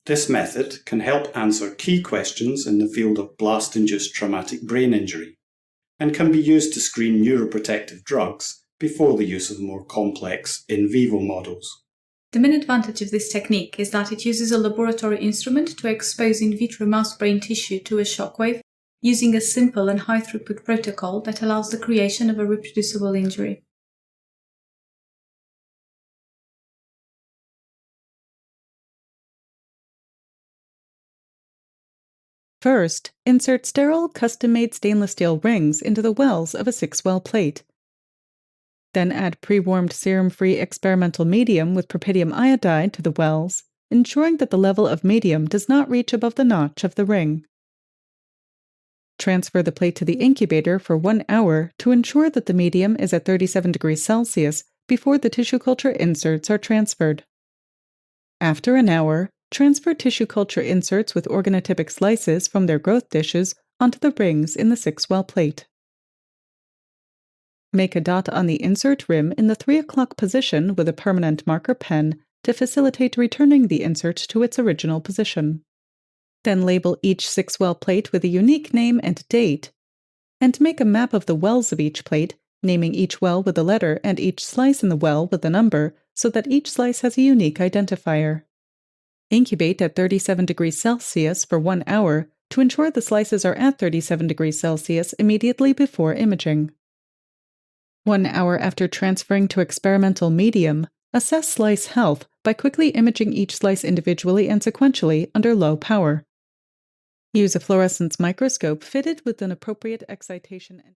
This method can help answer key questions in the field of blast-induced traumatic brain injury and can be used to screen neuroprotective drugs before the use of more complex in vivo models. The main advantage of this technique is that it uses a laboratory instrument to expose in vitro mouse brain tissue to a shockwave using a simple and high-throughput protocol that allows the creation of a reproducible injury. First, insert sterile, custom-made stainless steel rings into the wells of a 6-well plate. Then add pre-warmed serum-free experimental medium with propydium iodide to the wells, ensuring that the level of medium does not reach above the notch of the ring. Transfer the plate to the incubator for 1 hour to ensure that the medium is at 37 degrees Celsius before the tissue culture inserts are transferred. After an hour, transfer tissue culture inserts with organotypic slices from their growth dishes onto the rings in the 6-well plate. Make a dot on the insert rim in the 3 o'clock position with a permanent marker pen to facilitate returning the insert to its original position. Then label each 6-well plate with a unique name and date, and make a map of the wells of each plate, naming each well with a letter and each slice in the well with a number so that each slice has a unique identifier. Incubate at 37 degrees Celsius for 1 hour to ensure the slices are at 37 degrees Celsius immediately before imaging. 1 hour after transferring to experimental medium, assess slice health by quickly imaging each slice individually and sequentially under low power. Use a fluorescence microscope fitted with an appropriate excitation.